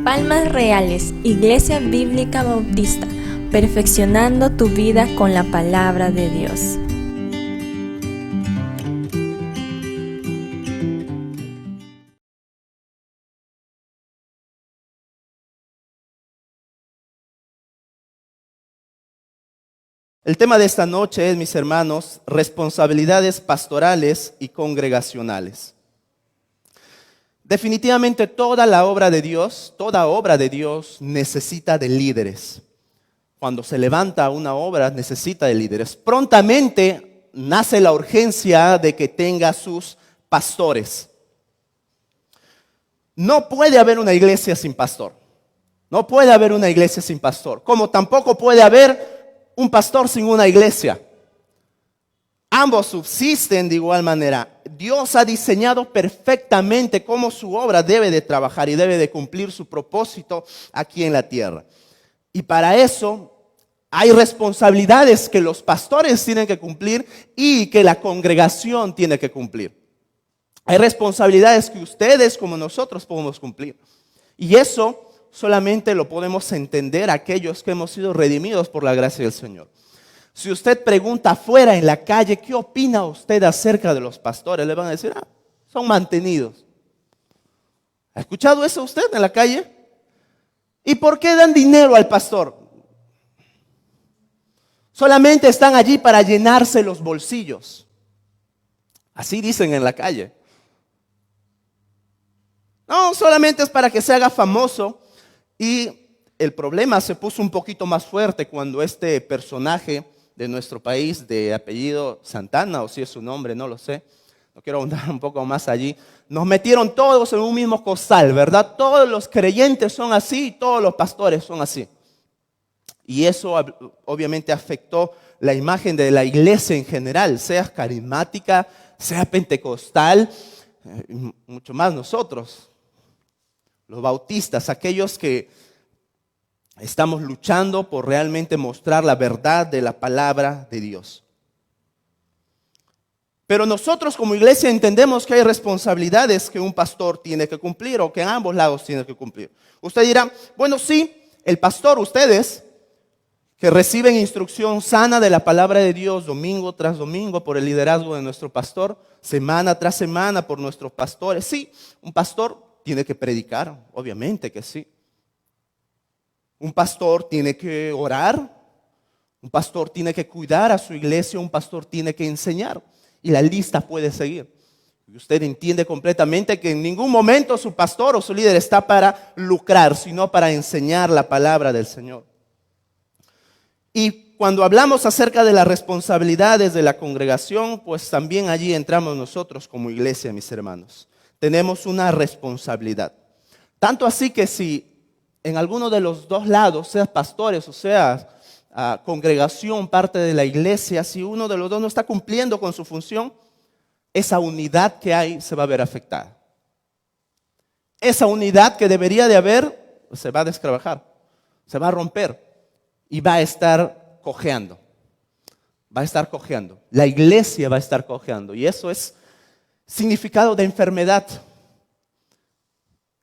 Palmas Reales, Iglesia Bíblica Bautista, perfeccionando tu vida con la palabra de Dios. El tema de esta noche es, mis hermanos, responsabilidades pastorales y congregacionales. Definitivamente toda obra de Dios necesita de líderes. Cuando se levanta una obra necesita de líderes. Prontamente nace la urgencia de que tenga sus pastores. No puede haber una iglesia sin pastor. No puede haber una iglesia sin pastor. Como tampoco puede haber un pastor sin una iglesia. Ambos subsisten de igual manera. Dios ha diseñado perfectamente cómo su obra debe de trabajar y debe de cumplir su propósito aquí en la tierra. Y para eso hay responsabilidades que los pastores tienen que cumplir y que la congregación tiene que cumplir. Hay responsabilidades que ustedes como nosotros podemos cumplir. Y eso solamente lo podemos entender aquellos que hemos sido redimidos por la gracia del Señor. Si usted pregunta afuera en la calle, ¿qué opina usted acerca de los pastores? Le van a decir, son mantenidos. ¿Ha escuchado eso usted en la calle? ¿Y por qué dan dinero al pastor? Solamente están allí para llenarse los bolsillos. Así dicen en la calle. No, solamente es para que se haga famoso. Y el problema se puso un poquito más fuerte cuando este personaje de nuestro país, de apellido Santana, o si es su nombre, no lo sé, no quiero ahondar un poco más allí, nos metieron todos en un mismo costal, ¿verdad? Todos los creyentes son así, todos los pastores son así. Y eso obviamente afectó la imagen de la iglesia en general, sea carismática, sea pentecostal, mucho más nosotros. Los bautistas, aquellos que estamos luchando por realmente mostrar la verdad de la palabra de Dios. Pero nosotros como iglesia entendemos que hay responsabilidades que un pastor tiene que cumplir o que ambos lados tienen que cumplir. Usted dirá, bueno, sí, el pastor, ustedes que reciben instrucción sana de la palabra de Dios domingo tras domingo por el liderazgo de nuestro pastor, semana tras semana por nuestros pastores. Sí, un pastor tiene que predicar, obviamente que sí. Un pastor tiene que orar, un pastor tiene que cuidar a su iglesia, un pastor tiene que enseñar. Y la lista puede seguir. Y usted entiende completamente que en ningún momento su pastor o su líder está para lucrar, sino para enseñar la palabra del Señor. Y cuando hablamos acerca de las responsabilidades de la congregación, pues también allí entramos nosotros como iglesia, mis hermanos. Tenemos una responsabilidad. Tanto así que si en alguno de los dos lados, sea pastores o sea congregación, parte de la iglesia, si uno de los dos no está cumpliendo con su función, esa unidad que hay se va a ver afectada. Esa unidad que debería de haber se va a descrabajar, se va a romper y va a estar cojeando. Va a estar cojeando. La iglesia va a estar cojeando y eso es significado de enfermedad.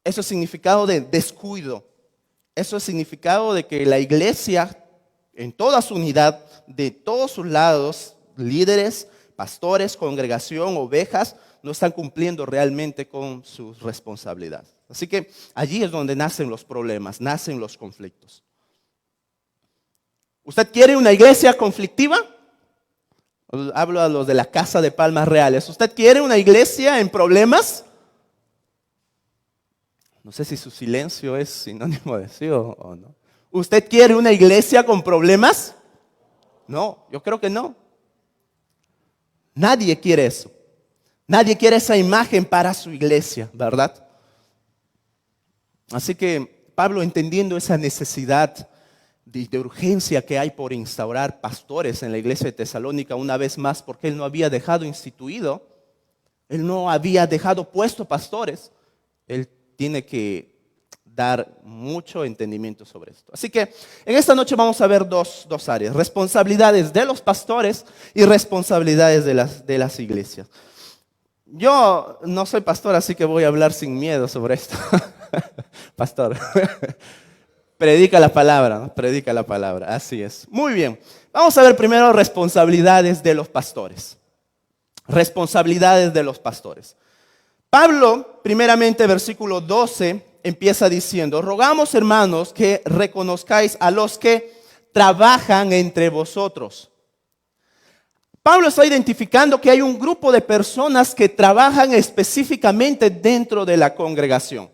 Eso es significado de descuido. Eso es significado de que la iglesia, en toda su unidad, de todos sus lados, líderes, pastores, congregación, ovejas, no están cumpliendo realmente con sus responsabilidades. Así que allí es donde nacen los problemas, nacen los conflictos. ¿Usted quiere una iglesia conflictiva? Hablo a los de la Casa de Palmas Reales. ¿Usted quiere una iglesia en problemas? No sé si su silencio es sinónimo de sí o no. ¿Usted quiere una iglesia con problemas? No, yo creo que no. Nadie quiere eso. Nadie quiere esa imagen para su iglesia, ¿verdad? Así que Pablo, entendiendo esa necesidad de urgencia que hay por instaurar pastores en la iglesia de Tesalónica, una vez más, porque él no había dejado instituido, él no había dejado puesto pastores, él tiene que dar mucho entendimiento sobre esto. Así que en esta noche vamos a ver dos áreas: responsabilidades de los pastores y responsabilidades de las iglesias. Yo no soy pastor, así que voy a hablar sin miedo sobre esto. Pastor, predica la palabra, ¿no? Predica la palabra, así es. Muy bien, vamos a ver primero responsabilidades de los pastores. Responsabilidades de los pastores. Pablo, primeramente, versículo 12, empieza diciendo: rogamos, hermanos, que reconozcáis a los que trabajan entre vosotros. Pablo está identificando que hay un grupo de personas que trabajan específicamente dentro de la congregación.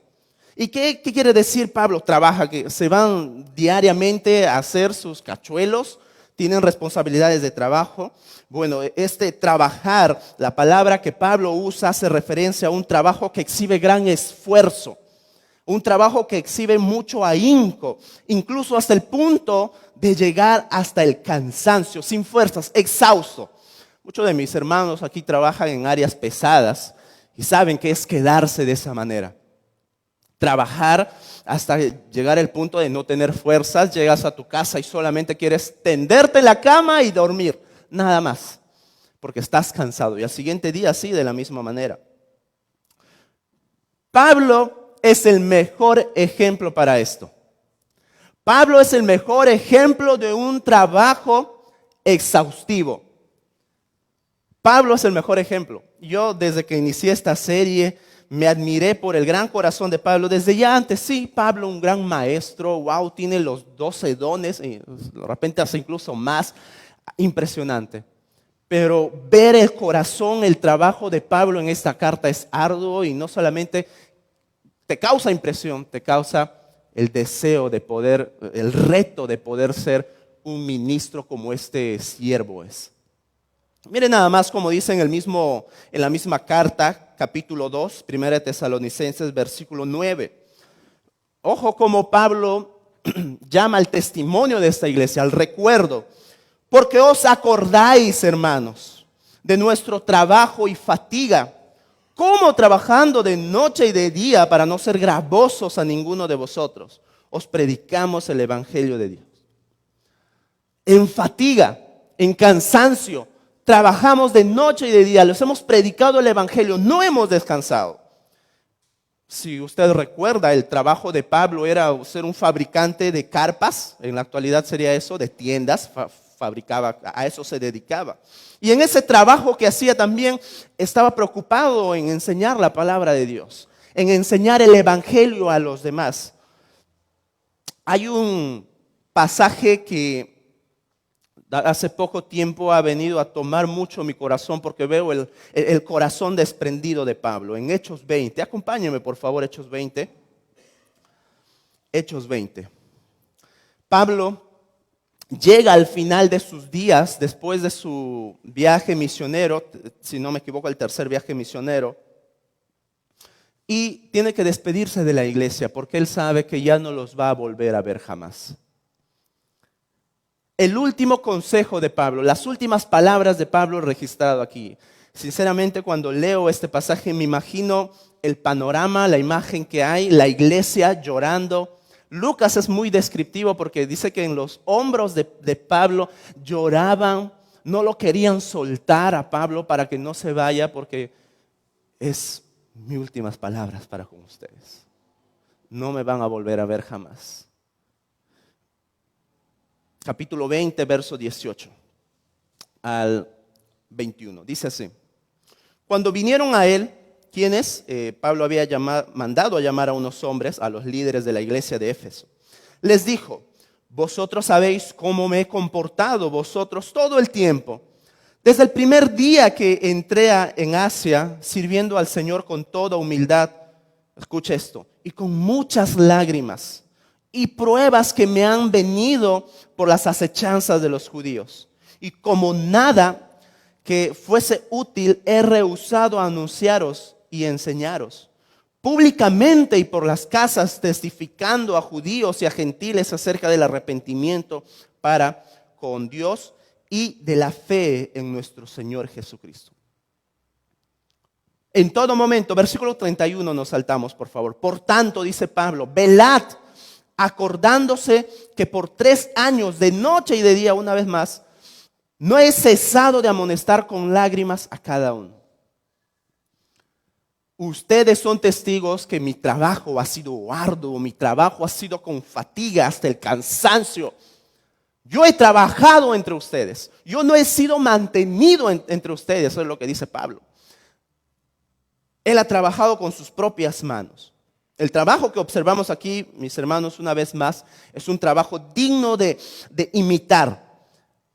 ¿Y qué quiere decir Pablo? Trabaja, que se van diariamente a hacer sus cachuelos, tienen responsabilidades de trabajo. Bueno, este trabajar, la palabra que Pablo usa hace referencia a un trabajo que exhibe gran esfuerzo, un trabajo que exhibe mucho ahínco, incluso hasta el punto de llegar hasta el cansancio, sin fuerzas, exhausto. Muchos de mis hermanos aquí trabajan en áreas pesadas y saben qué es quedarse de esa manera. Trabajar hasta llegar al punto de no tener fuerzas, llegas a tu casa y solamente quieres tenderte en la cama y dormir, nada más, porque estás cansado. Y al siguiente día sí, de la misma manera. Pablo es el mejor ejemplo para esto. Pablo es el mejor ejemplo de un trabajo exhaustivo. Pablo es el mejor ejemplo. Yo desde que inicié esta serie me admiré por el gran corazón de Pablo. Desde ya antes, sí, Pablo, un gran maestro, wow, tiene los 12 dones, y de repente hace incluso más, impresionante. Pero ver el corazón, el trabajo de Pablo en esta carta es arduo y no solamente te causa impresión, te causa el deseo de poder, el reto de poder ser un ministro como este siervo es. Miren nada más como dice en la misma carta, capítulo 2, 1 Tesalonicenses, versículo 9. Ojo como Pablo llama al testimonio de esta iglesia, al recuerdo. Porque os acordáis, hermanos, de nuestro trabajo y fatiga, como trabajando de noche y de día para no ser gravosos a ninguno de vosotros, os predicamos el evangelio de Dios. En fatiga, en cansancio, trabajamos de noche y de día, les hemos predicado el evangelio, no hemos descansado. Si usted recuerda, el trabajo de Pablo era ser un fabricante de carpas, en la actualidad sería eso, de tiendas, fabricaba, a eso se dedicaba. Y en ese trabajo que hacía también estaba preocupado en enseñar la palabra de Dios, en enseñar el evangelio a los demás. Hay un pasaje que hace poco tiempo ha venido a tomar mucho mi corazón porque veo el corazón desprendido de Pablo. En Hechos 20, acompáñenme por favor, Hechos 20. Hechos 20. Pablo llega al final de sus días, después de su viaje misionero, si no me equivoco, el tercer viaje misionero, y tiene que despedirse de la iglesia porque él sabe que ya no los va a volver a ver jamás. El último consejo de Pablo, las últimas palabras de Pablo registrado aquí. Sinceramente, cuando leo este pasaje me imagino el panorama, la imagen que hay, la iglesia llorando. Lucas es muy descriptivo porque dice que en los hombros de Pablo lloraban, no lo querían soltar a Pablo para que no se vaya porque es mis últimas palabras para con ustedes. No me van a volver a ver jamás. Capítulo 20, verso 18 al 21. Dice así: cuando vinieron a él, quienes Pablo había mandado a llamar a unos hombres, a los líderes de la iglesia de Éfeso, les dijo: vosotros sabéis cómo me he comportado vosotros todo el tiempo, desde el primer día que entré en Asia, sirviendo al Señor con toda humildad, escucha esto, y con muchas lágrimas y pruebas que me han venido por las acechanzas de los judíos. Y como nada que fuese útil, he rehusado anunciaros y enseñaros públicamente y por las casas, testificando a judíos y a gentiles acerca del arrepentimiento para con Dios y de la fe en nuestro Señor Jesucristo. En todo momento, versículo 31 nos saltamos, por favor. Por tanto, dice Pablo, velad, acordándose que por 3 años, de noche y de día, una vez más, no he cesado de amonestar con lágrimas a cada uno. Ustedes son testigos que mi trabajo ha sido arduo, mi trabajo ha sido con fatiga hasta el cansancio. Yo he trabajado entre ustedes, yo no he sido mantenido entre ustedes, eso es lo que dice Pablo. Él ha trabajado con sus propias manos. El trabajo que observamos aquí, mis hermanos, una vez más, es un trabajo digno de imitar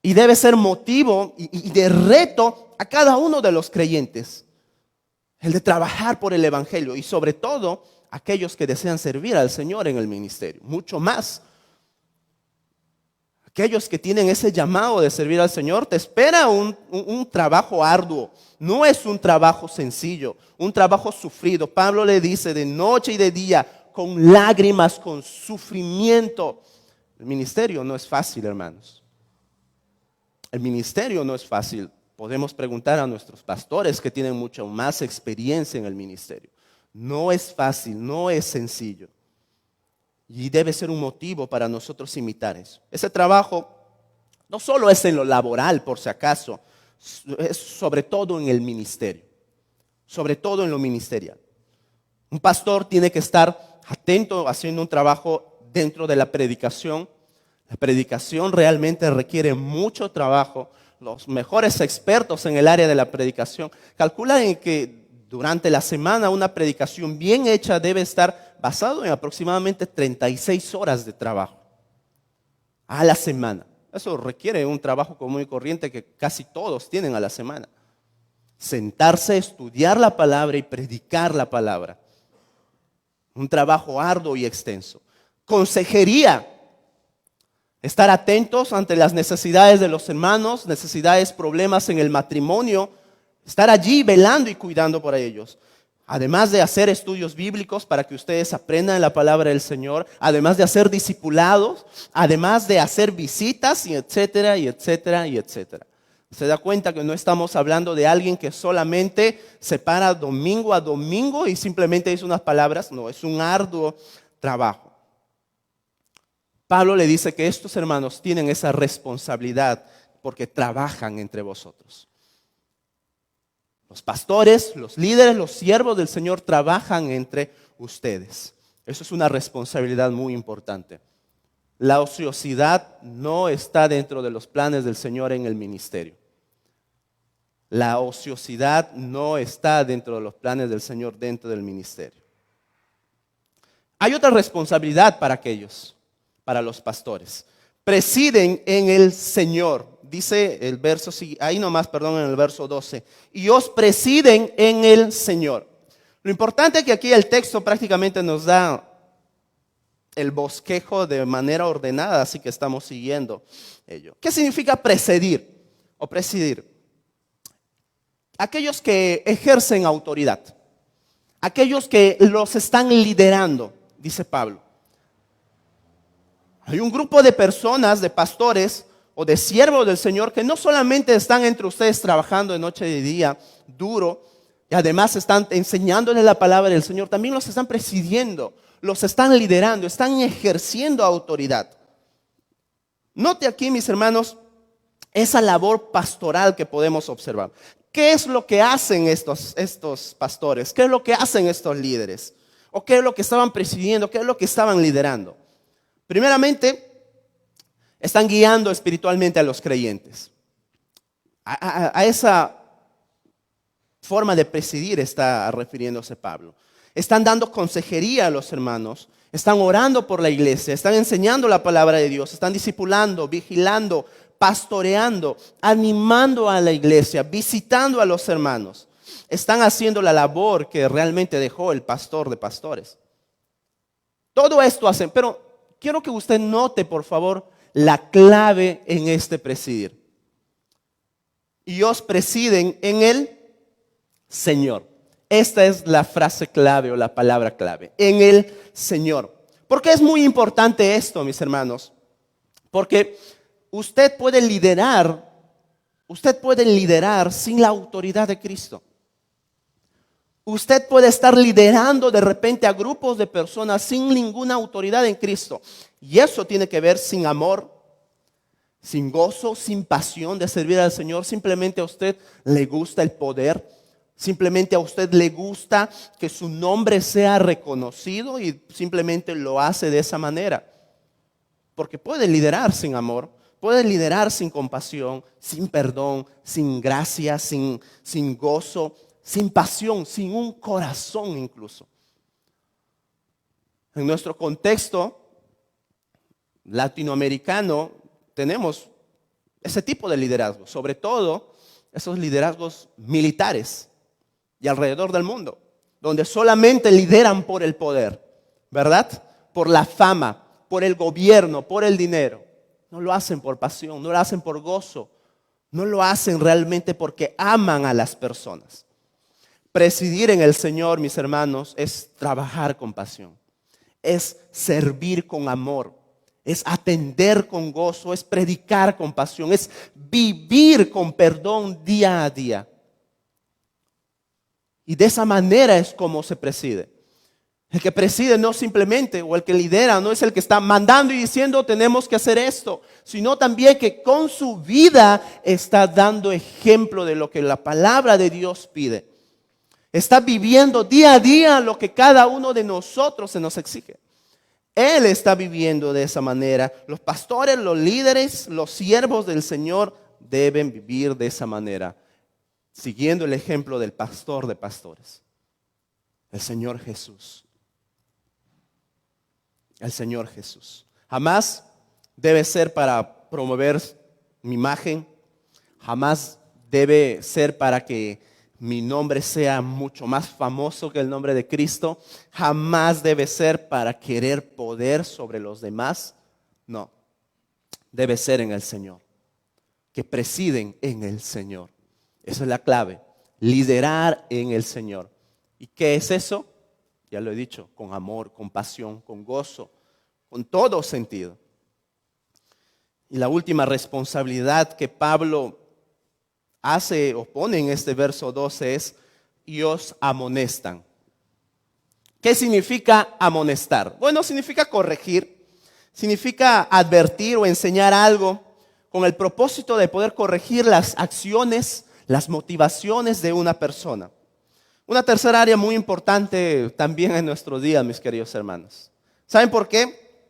y debe ser motivo y de reto a cada uno de los creyentes. El de trabajar por el evangelio y sobre todo aquellos que desean servir al Señor en el ministerio, mucho más. Aquellos que tienen ese llamado de servir al Señor, te espera un trabajo arduo. No es un trabajo sencillo, un trabajo sufrido. Pablo le dice de noche y de día, con lágrimas, con sufrimiento. El ministerio no es fácil, hermanos. El ministerio no es fácil. Podemos preguntar a nuestros pastores que tienen mucha más experiencia en el ministerio. No es fácil, no es sencillo. Y debe ser un motivo para nosotros imitar eso. Ese trabajo no solo es en lo laboral, por si acaso, es sobre todo en el ministerio, sobre todo en lo ministerial. Un pastor tiene que estar atento haciendo un trabajo dentro de la predicación. La predicación realmente requiere mucho trabajo. Los mejores expertos en el área de la predicación calculan que durante la semana una predicación bien hecha debe estar basado en aproximadamente 36 horas de trabajo a la semana. Eso requiere un trabajo común y corriente que casi todos tienen a la semana. Sentarse, estudiar la palabra y predicar la palabra. Un trabajo arduo y extenso. Consejería. Estar atentos ante las necesidades de los hermanos, necesidades, problemas en el matrimonio. Estar allí velando y cuidando por ellos. Además de hacer estudios bíblicos para que ustedes aprendan la palabra del Señor, además de hacer discipulados, además de hacer visitas, y etcétera, y etcétera, y etcétera. Se da cuenta que no estamos hablando de alguien que solamente se para domingo a domingo y simplemente dice unas palabras. No, es un arduo trabajo. Pablo le dice que estos hermanos tienen esa responsabilidad porque trabajan entre vosotros. Los pastores, los líderes, los siervos del Señor trabajan entre ustedes. Eso es una responsabilidad muy importante. La ociosidad no está dentro de los planes del Señor en el ministerio. La ociosidad no está dentro de los planes del Señor dentro del ministerio. Hay otra responsabilidad para aquellos, para los pastores. Presiden en el Señor. Dice el verso, ahí nomás, perdón, en el verso 12. Y os presiden en el Señor. Lo importante es que aquí el texto prácticamente nos da el bosquejo de manera ordenada, así que estamos siguiendo ello. ¿Qué significa presidir o presidir? Aquellos que ejercen autoridad, aquellos que los están liderando, dice Pablo. Hay un grupo de personas, de pastores o de siervos del Señor que no solamente están entre ustedes trabajando de noche y de día duro, y además están enseñándoles la palabra del Señor, también los están presidiendo, los están liderando, están ejerciendo autoridad. Note aquí, mis hermanos, esa labor pastoral que podemos observar. ¿Qué es lo que hacen estos pastores? ¿Qué es lo que hacen estos líderes? ¿O qué es lo que estaban presidiendo? ¿Qué es lo que estaban liderando? Primeramente, están guiando espiritualmente a los creyentes. A esa forma de presidir está refiriéndose Pablo. Están dando consejería a los hermanos, están orando por la iglesia, están enseñando la palabra de Dios, están discipulando, vigilando, pastoreando, animando a la iglesia, visitando a los hermanos. Están haciendo la labor que realmente dejó el pastor de pastores. Todo esto hacen, pero quiero que usted note, por favor, la clave en este presidir. Y os presiden en el Señor. Esta es la frase clave o la palabra clave. En el Señor. ¿Por qué es muy importante esto, mis hermanos? Porque usted puede liderar sin la autoridad de Cristo. Usted puede estar liderando de repente a grupos de personas sin ninguna autoridad en Cristo. Y eso tiene que ver sin amor, sin gozo, sin pasión de servir al Señor. Simplemente a usted le gusta el poder. Simplemente a usted le gusta que su nombre sea reconocido y simplemente lo hace de esa manera. Porque puede liderar sin amor, puede liderar sin compasión, sin perdón, sin gracia, sin gozo, sin pasión, sin un corazón incluso. En nuestro contexto latinoamericano tenemos ese tipo de liderazgo, sobre todo esos liderazgos militares y alrededor del mundo, donde solamente lideran por el poder, ¿verdad? Por la fama, por el gobierno, por el dinero. No lo hacen por pasión, no lo hacen por gozo, no lo hacen realmente porque aman a las personas. Presidir en el Señor, mis hermanos, es trabajar con pasión, es servir con amor, es atender con gozo, es predicar con pasión, es vivir con perdón día a día. Y de esa manera es como se preside. El que preside no simplemente, o el que lidera, no es el que está mandando y diciendo tenemos que hacer esto, sino también que con su vida está dando ejemplo de lo que la palabra de Dios pide. Está viviendo día a día lo que cada uno de nosotros se nos exige. Él está viviendo de esa manera. Los pastores, los líderes, los siervos del Señor deben vivir de esa manera, siguiendo el ejemplo del pastor de pastores, el Señor Jesús. El Señor Jesús. Jamás debe ser para promover mi imagen, jamás debe ser para que mi nombre sea mucho más famoso que el nombre de Cristo, jamás debe ser para querer poder sobre los demás. No, debe ser en el Señor, que presiden en el Señor. Esa es la clave, liderar en el Señor. ¿Y qué es eso? Ya lo he dicho, con amor, con pasión, con gozo, con todo sentido. Y la última responsabilidad que Pablo hace o pone en este verso 12 es: y os amonestan. ¿Qué significa amonestar? Bueno, significa corregir, significa advertir o enseñar algo con el propósito de poder corregir las acciones, las motivaciones de una persona. Una tercera área muy importante también en nuestros días, mis queridos hermanos. ¿Saben por qué?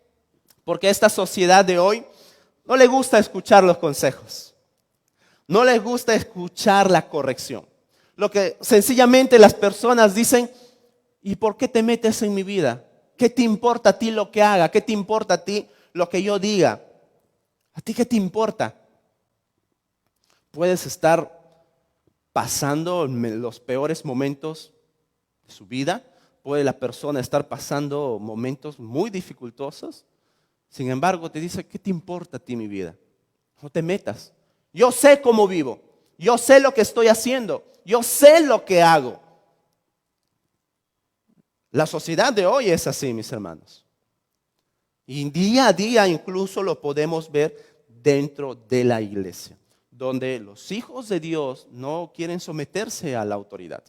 Porque a esta sociedad de hoy no le gusta escuchar los consejos. No les gusta escuchar la corrección. Lo que sencillamente las personas dicen: ¿y por qué te metes en mi vida? ¿Qué te importa a ti lo que haga? ¿Qué te importa a ti lo que yo diga? ¿A ti qué te importa? Puedes estar pasando los peores momentos de su vida. Puede la persona estar pasando momentos muy dificultosos. Sin embargo, te dice: ¿qué te importa a ti mi vida? No te metas. Yo sé cómo vivo. Yo sé lo que estoy haciendo. Yo sé lo que hago. La sociedad de hoy es así, mis hermanos. Y día a día incluso lo podemos ver dentro de la iglesia, donde los hijos de Dios no quieren someterse a la autoridad.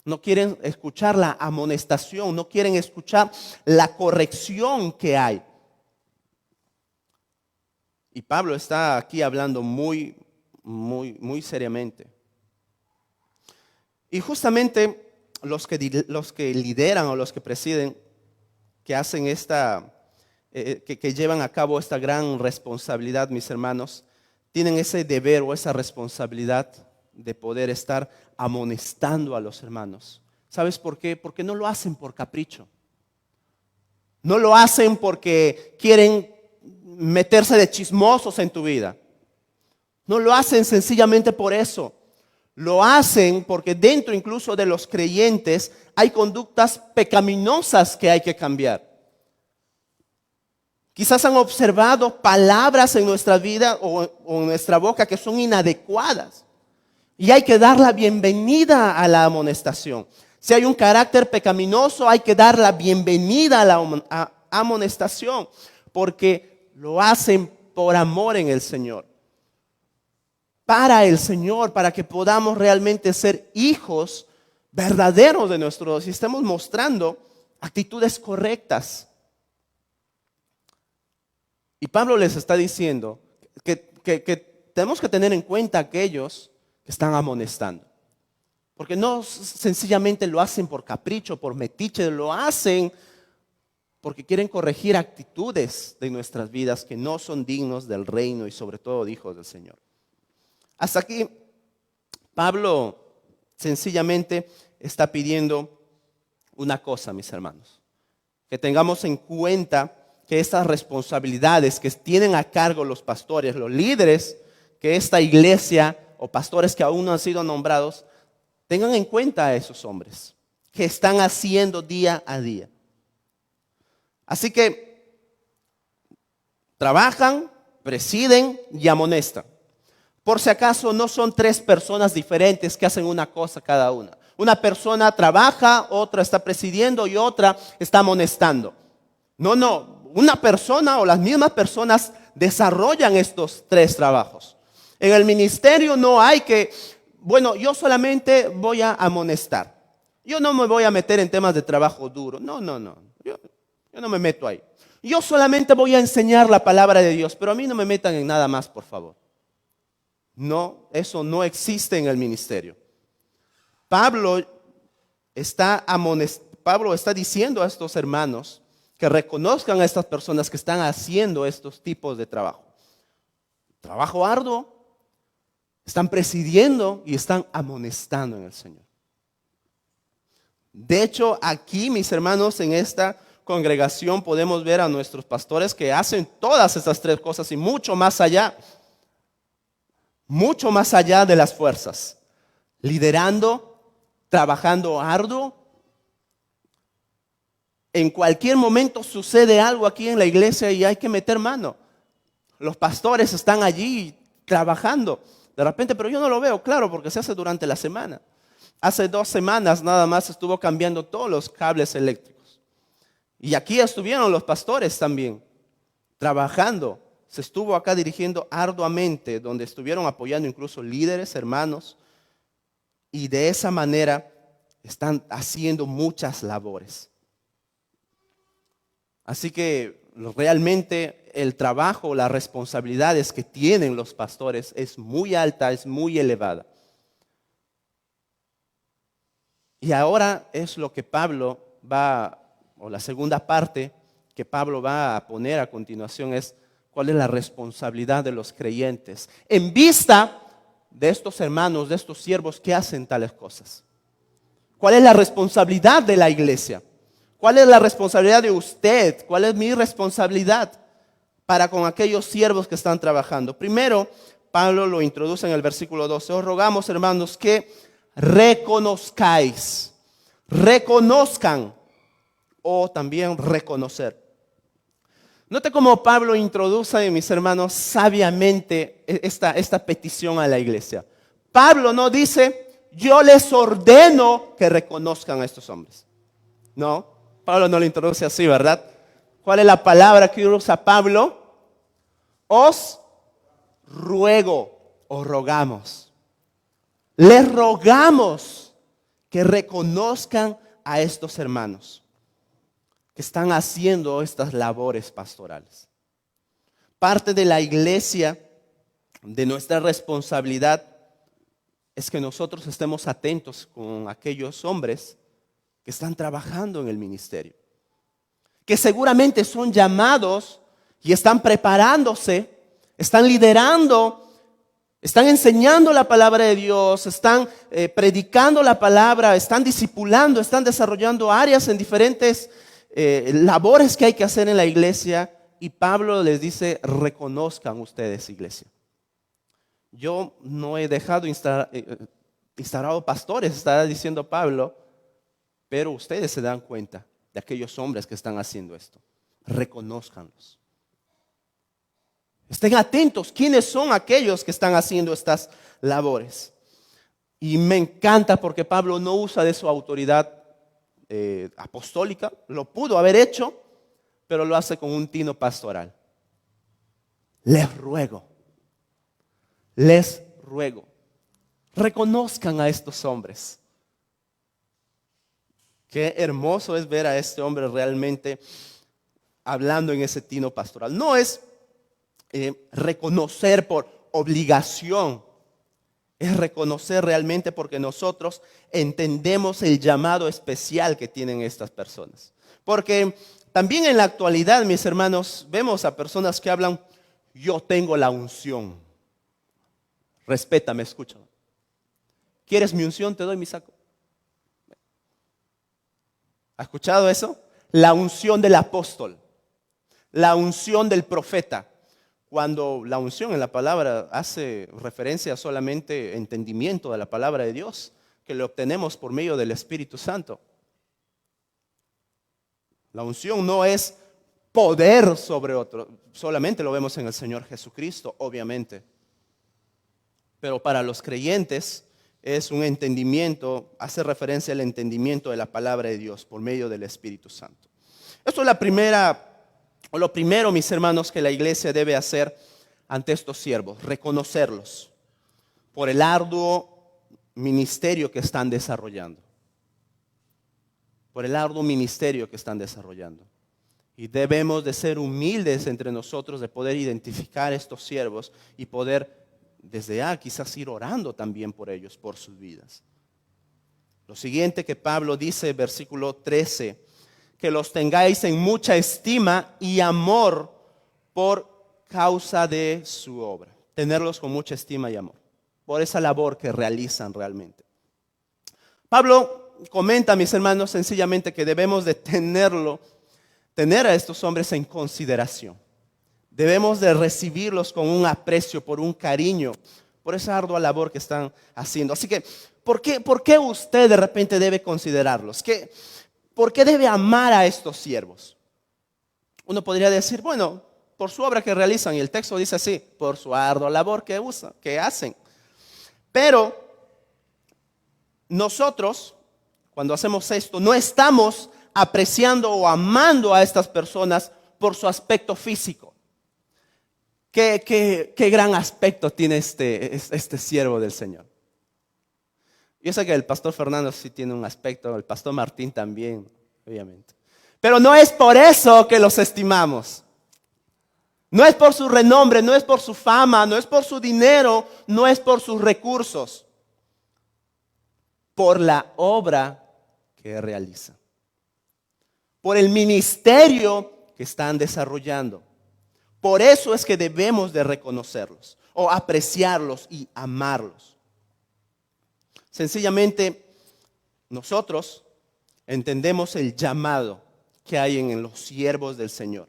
No quieren escuchar la amonestación, no quieren escuchar la corrección que hay. Y Pablo está aquí hablando muy seriamente. Y justamente los que lideran o los que presiden, que hacen que llevan a cabo esta gran responsabilidad, mis hermanos, tienen ese deber o esa responsabilidad de poder estar amonestando a los hermanos. ¿Sabes por qué? Porque no lo hacen por capricho. No lo hacen porque quieren meterse de chismosos en tu vida. No lo hacen sencillamente por eso. Lo hacen porque dentro incluso de los creyentes hay conductas pecaminosas que hay que cambiar. Quizás han observado palabras en nuestra vida o en nuestra boca que son inadecuadas. Y hay que dar la bienvenida a la amonestación. Si hay un carácter pecaminoso, hay que dar la bienvenida a la amonestación, porque lo hacen por amor en el Señor. Para el Señor, para que podamos realmente ser hijos verdaderos de nuestro Dios y estemos mostrando actitudes correctas. Y Pablo les está diciendo que tenemos que tener en cuenta a aquellos que están amonestando. Porque no sencillamente lo hacen por capricho, por metiche, lo hacen porque quieren corregir actitudes de nuestras vidas que no son dignos del reino y sobre todo de hijos del Señor. Hasta aquí, Pablo sencillamente está pidiendo una cosa, mis hermanos, que tengamos en cuenta que estas responsabilidades que tienen a cargo los pastores, los líderes, que esta iglesia o pastores que aún no han sido nombrados, tengan en cuenta a esos hombres que están haciendo día a día. Así que trabajan, presiden y amonestan. Por si acaso no son tres personas diferentes que hacen una cosa cada una. Una persona trabaja, otra está presidiendo y otra está amonestando. No, una persona o las mismas personas desarrollan estos tres trabajos. En el ministerio no hay que, bueno, yo solamente voy a amonestar. Yo no me voy a meter en temas de trabajo duro. No. Yo no me meto ahí. Yo solamente voy a enseñar la palabra de Dios, pero a mí no me metan en nada más, por favor. No, eso no existe en el ministerio. Pablo está diciendo a estos hermanos que reconozcan a estas personas que están haciendo estos tipos de trabajo. Trabajo arduo, están presidiendo y están amonestando en el Señor. De hecho, aquí, mis hermanos, en esta congregación podemos ver a nuestros pastores que hacen todas estas tres cosas y mucho más allá de las fuerzas, liderando, trabajando arduo. En cualquier momento sucede algo aquí en la iglesia y hay que meter mano. Los pastores están allí trabajando de repente, pero yo no lo veo, claro, porque se hace durante la semana. Hace 2 semanas nada más estuvo cambiando todos los cables eléctricos. Y aquí estuvieron los pastores también, trabajando. Se estuvo acá dirigiendo arduamente, donde estuvieron apoyando incluso líderes, hermanos. Y de esa manera están haciendo muchas labores. Así que realmente el trabajo, las responsabilidades que tienen los pastores es muy alta, es muy elevada. Y ahora es lo que Pablo o la segunda parte que Pablo va a poner a continuación es cuál es la responsabilidad de los creyentes en vista de estos hermanos, de estos siervos que hacen tales cosas. ¿Cuál es la responsabilidad de la iglesia? ¿Cuál es la responsabilidad de usted? ¿Cuál es mi responsabilidad para con aquellos siervos que están trabajando? Primero, Pablo lo introduce en el versículo 12. Os rogamos, hermanos, que reconozcan o también reconocer. Note cómo Pablo introduce, mis hermanos, sabiamente esta petición a la iglesia. Pablo no dice, yo les ordeno que reconozcan a estos hombres. No, Pablo no lo introduce así, ¿verdad? ¿Cuál es la palabra que usa Pablo? Os ruego o rogamos. Les rogamos que reconozcan a estos hermanos que están haciendo estas labores pastorales. Parte de la iglesia, de nuestra responsabilidad, es que nosotros estemos atentos con aquellos hombres que están trabajando en el ministerio, que seguramente son llamados y están preparándose, están liderando, están enseñando la palabra de Dios, están predicando la palabra, están discipulando, están desarrollando áreas en diferentes labores que hay que hacer en la iglesia. Y Pablo les dice, reconozcan ustedes, iglesia. Yo no he dejado instaurado pastores, está diciendo Pablo, pero ustedes se dan cuenta de aquellos hombres que están haciendo esto. Reconózcanlos. Estén atentos, ¿quiénes son aquellos que están haciendo estas labores? Y me encanta porque Pablo no usa de su autoridad apostólica, lo pudo haber hecho, pero lo hace con un tino pastoral. Les ruego, reconozcan a estos hombres. Qué hermoso es ver a este hombre realmente hablando en ese tino pastoral. No es reconocer por obligación, Es reconocer realmente porque nosotros entendemos el llamado especial que tienen estas personas. Porque también en la actualidad, mis hermanos, vemos a personas que hablan, yo tengo la unción. Respétame, escúchame. ¿Quieres mi unción? Te doy mi saco. ¿Has escuchado eso? La unción del apóstol, la unción del profeta. Cuando la unción en la palabra hace referencia solamente a entendimiento de la palabra de Dios, que lo obtenemos por medio del Espíritu Santo. La unción no es poder sobre otro, solamente lo vemos en el Señor Jesucristo, obviamente. Pero para los creyentes es un entendimiento, hace referencia al entendimiento de la palabra de Dios por medio del Espíritu Santo. Esto es lo primero, mis hermanos, que la iglesia debe hacer ante estos siervos, reconocerlos por el arduo ministerio que están desarrollando. Por el arduo ministerio que están desarrollando. Y debemos de ser humildes entre nosotros, de poder identificar estos siervos y poder desde quizás ir orando también por ellos, por sus vidas. Lo siguiente que Pablo dice, versículo 13, que los tengáis en mucha estima y amor por causa de su obra. Tenerlos con mucha estima y amor, por esa labor que realizan realmente. Pablo comenta, mis hermanos, sencillamente que debemos de tener a estos hombres en consideración. Debemos de recibirlos con un aprecio, por un cariño, por esa ardua labor que están haciendo. Así que, ¿por qué usted de repente debe considerarlos? ¿Por qué debe amar a estos siervos? Uno podría decir, bueno, por su obra que realizan, y el texto dice así, por su ardua labor que hacen. Pero nosotros, cuando hacemos esto, no estamos apreciando o amando a estas personas por su aspecto físico. ¿Qué gran aspecto tiene este siervo del Señor? Yo sé que el pastor Fernando sí tiene un aspecto, el pastor Martín también, obviamente. Pero no es por eso que los estimamos. No es por su renombre, no es por su fama, no es por su dinero, no es por sus recursos. Por la obra que realiza. Por el ministerio que están desarrollando. Por eso es que debemos de reconocerlos o apreciarlos y amarlos. Sencillamente, nosotros entendemos el llamado que hay en los siervos del Señor.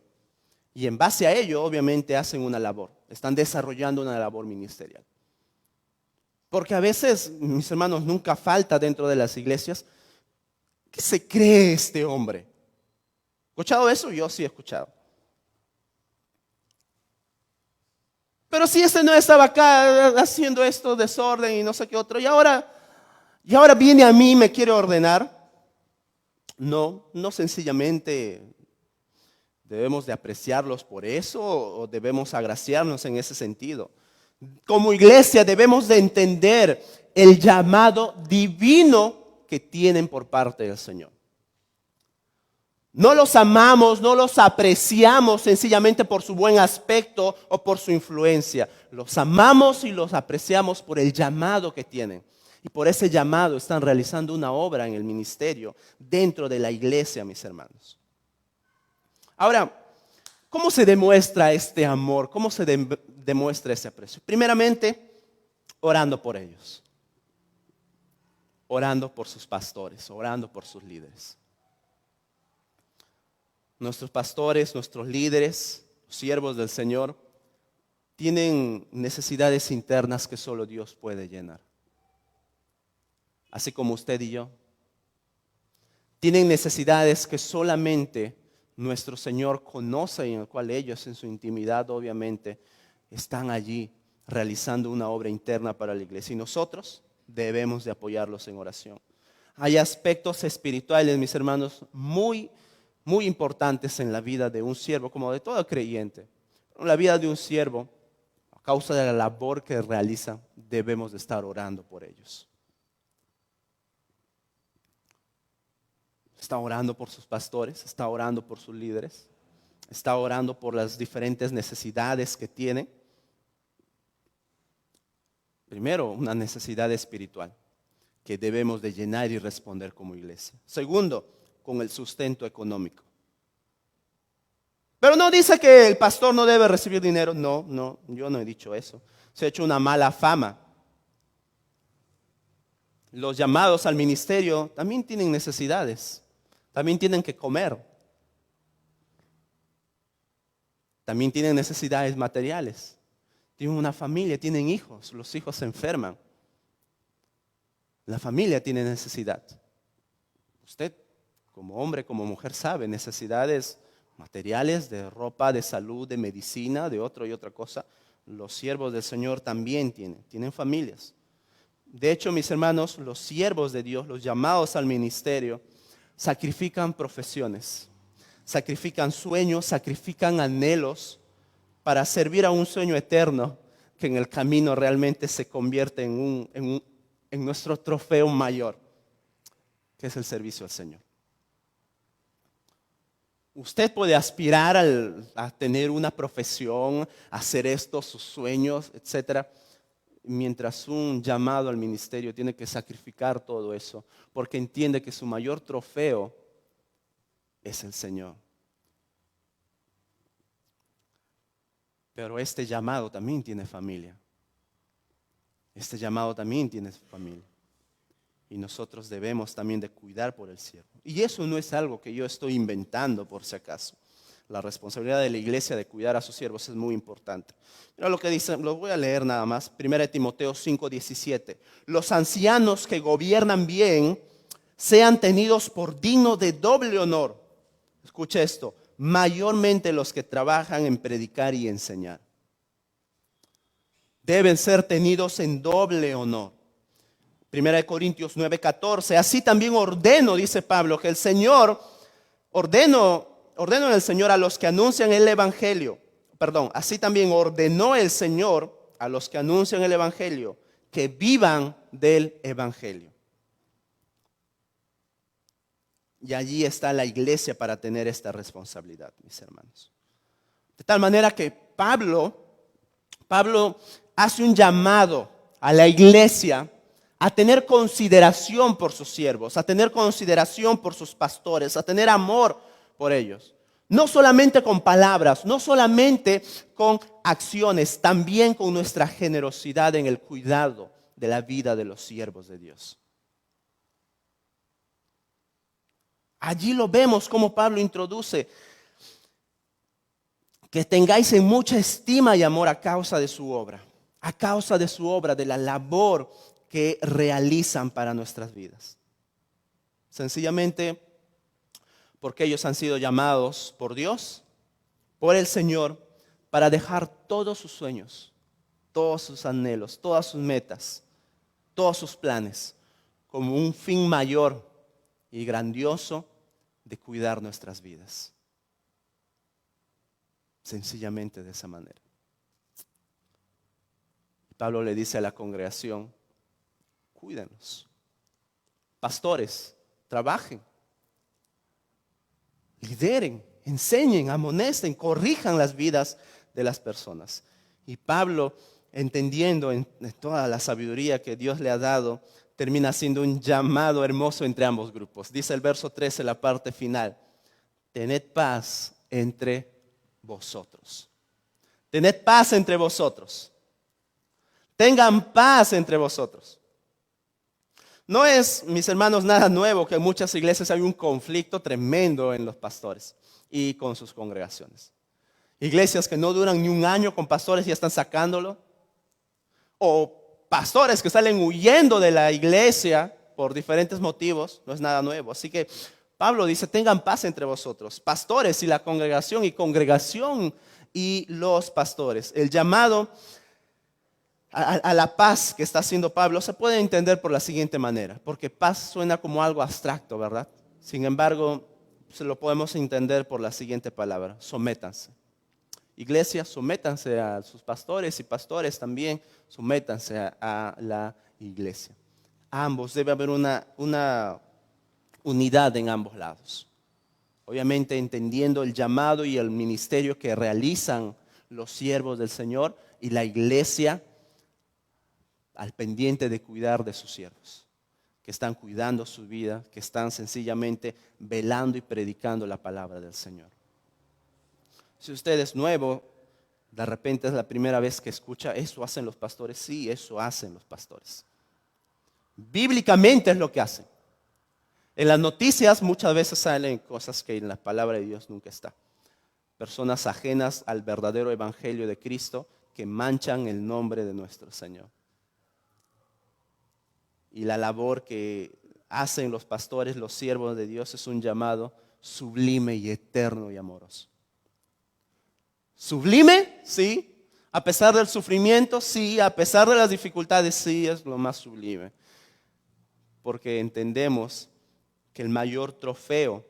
Y en base a ello, obviamente, hacen una labor. Están desarrollando una labor ministerial. Porque a veces, mis hermanos, nunca falta dentro de las iglesias, ¿qué se cree este hombre? ¿Escuchado eso? Yo sí he escuchado. Pero si este no estaba acá haciendo esto, desorden y no sé qué otro, y ahora viene a mí y me quiere ordenar. No sencillamente debemos de apreciarlos por eso o debemos agraciarnos en ese sentido. Como iglesia debemos de entender el llamado divino que tienen por parte del Señor. No los amamos, no los apreciamos sencillamente por su buen aspecto o por su influencia. Los amamos y los apreciamos por el llamado que tienen. Y por ese llamado están realizando una obra en el ministerio dentro de la iglesia, mis hermanos. Ahora, ¿cómo se demuestra este amor? ¿Cómo se demuestra ese aprecio? Primeramente, orando por ellos. Orando por sus pastores, orando por sus líderes. Nuestros pastores, nuestros líderes, los siervos del Señor, tienen necesidades internas que solo Dios puede llenar. Así como usted y yo. Tienen necesidades que solamente nuestro Señor conoce y en el cual ellos en su intimidad obviamente están allí realizando una obra interna para la iglesia. Y nosotros debemos de apoyarlos en oración. Hay aspectos espirituales, mis hermanos, muy importantes en la vida de un siervo, como de todo creyente. En la vida de un siervo, a causa de la labor que realiza, debemos de estar orando por ellos. Está orando por sus pastores, está orando por sus líderes, está orando por las diferentes necesidades que tienen. Primero, una necesidad espiritual que debemos de llenar y responder como iglesia. Segundo, con el sustento económico. Pero no dice que el pastor no debe recibir dinero. No, yo no he dicho eso. Se ha hecho una mala fama. Los llamados al ministerio también tienen necesidades. También tienen que comer. También tienen necesidades materiales. Tienen una familia, tienen hijos. Los hijos se enferman. La familia tiene necesidad. Usted, como hombre, como mujer, sabe necesidades materiales, de ropa, de salud, de medicina, de otra y otra cosa. Los siervos del Señor también tienen familias. De hecho, mis hermanos, los siervos de Dios, los llamados al ministerio, sacrifican profesiones, sacrifican sueños, sacrifican anhelos para servir a un sueño eterno que en el camino realmente se convierte en nuestro trofeo mayor, que es el servicio al Señor. Usted puede aspirar a tener una profesión, a hacer esto, sus sueños, etc. Mientras un llamado al ministerio tiene que sacrificar todo eso, porque entiende que su mayor trofeo es el Señor. Pero este llamado también tiene familia. Este llamado también tiene familia. Y nosotros debemos también de cuidar por el siervo. Y eso no es algo que yo estoy inventando por si acaso. La responsabilidad de la iglesia de cuidar a sus siervos es muy importante. Mira lo que dice, lo voy a leer nada más. 1 Timoteo 5:17. Los ancianos que gobiernan bien sean tenidos por dignos de doble honor. Escucha esto. Mayormente los que trabajan en predicar y enseñar. Deben ser tenidos en doble honor. 1 Corintios 9:14. Así también ordeno, dice Pablo, que el Señor, ordeno en el Señor a los que anuncian el Evangelio. Así también ordenó el Señor a los que anuncian el Evangelio que vivan del Evangelio. Y allí está la iglesia para tener esta responsabilidad, mis hermanos. De tal manera que Pablo hace un llamado a la iglesia a tener consideración por sus siervos, a tener consideración por sus pastores, a tener amor por ellos. No solamente con palabras, no solamente con acciones, también con nuestra generosidad en el cuidado de la vida de los siervos de Dios. Allí lo vemos como Pablo introduce que tengáis en mucha estima y amor a causa de su obra, de la labor que realizan para nuestras vidas. Sencillamente porque ellos han sido llamados por Dios, por el Señor, para dejar todos sus sueños, todos sus anhelos, todas sus metas, todos sus planes, como un fin mayor y grandioso de cuidar nuestras vidas. Sencillamente de esa manera. Pablo le dice a la congregación: cuídenlos. Pastores, trabajen. Lideren, enseñen, amonesten, corrijan las vidas de las personas. Y Pablo, entendiendo en toda la sabiduría que Dios le ha dado, termina haciendo un llamado hermoso entre ambos grupos. Dice el verso 13, la parte final: tened paz entre vosotros. Tened paz entre vosotros. Tengan paz entre vosotros. No es, mis hermanos, nada nuevo que en muchas iglesias hay un conflicto tremendo en los pastores y con sus congregaciones. Iglesias que no duran ni un año con pastores y ya están sacándolo. O pastores que salen huyendo de la iglesia por diferentes motivos. No es nada nuevo. Así que Pablo dice: tengan paz entre vosotros. Pastores y la congregación y los pastores. El llamado a la paz que está haciendo Pablo se puede entender por la siguiente manera, porque paz suena como algo abstracto, ¿verdad? Sin embargo, se lo podemos entender por la siguiente palabra: sométanse. Iglesias, sométanse a sus pastores, y pastores también sométanse a la iglesia. Ambos, debe haber una unidad en ambos lados. Obviamente entendiendo el llamado y el ministerio que realizan los siervos del Señor y la iglesia, al pendiente de cuidar de sus siervos, que están cuidando su vida, que están sencillamente velando y predicando la palabra del Señor. Si usted es nuevo, de repente es la primera vez que escucha, ¿eso hacen los pastores? Sí, eso hacen los pastores. Bíblicamente es lo que hacen. En las noticias muchas veces salen cosas que en la palabra de Dios nunca está. Personas ajenas al verdadero evangelio de Cristo que manchan el nombre de nuestro Señor. Y la labor que hacen los pastores, los siervos de Dios, es un llamado sublime y eterno y amoroso. Sublime, sí. A pesar del sufrimiento, sí. A pesar de las dificultades, sí, es lo más sublime. Porque entendemos que el mayor trofeo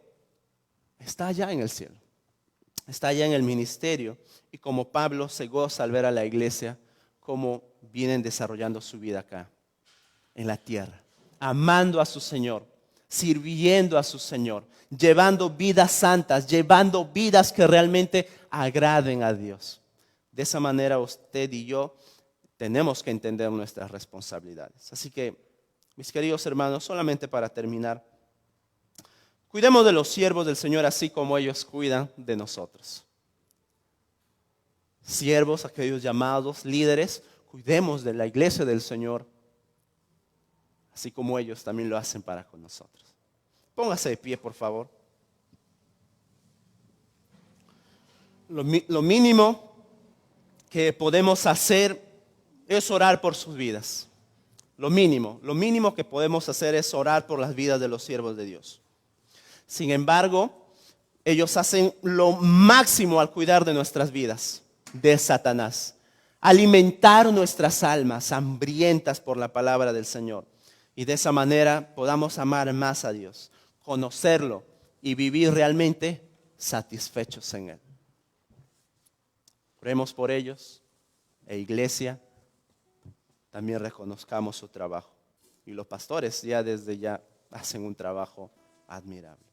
está allá en el cielo. Está allá en el ministerio. Y como Pablo se goza al ver a la iglesia, cómo vienen desarrollando su vida acá, en la tierra, amando a su Señor, sirviendo a su Señor, llevando vidas santas, llevando vidas que realmente agraden a Dios. De esa manera usted y yo tenemos que entender nuestras responsabilidades. Así que, mis queridos hermanos, solamente para terminar, cuidemos de los siervos del Señor así como ellos cuidan de nosotros. Siervos, aquellos llamados líderes, cuidemos de la iglesia del Señor, así como ellos también lo hacen para con nosotros. Póngase de pie, por favor. Lo mínimo que podemos hacer es orar por sus vidas. Lo mínimo que podemos hacer es orar por las vidas de los siervos de Dios. Sin embargo, ellos hacen lo máximo al cuidar de nuestras vidas, de Satanás. Alimentar nuestras almas hambrientas por la palabra del Señor. Y de esa manera podamos amar más a Dios, conocerlo y vivir realmente satisfechos en Él. Oremos por ellos e iglesia, también reconozcamos su trabajo. Y los pastores ya desde ya hacen un trabajo admirable.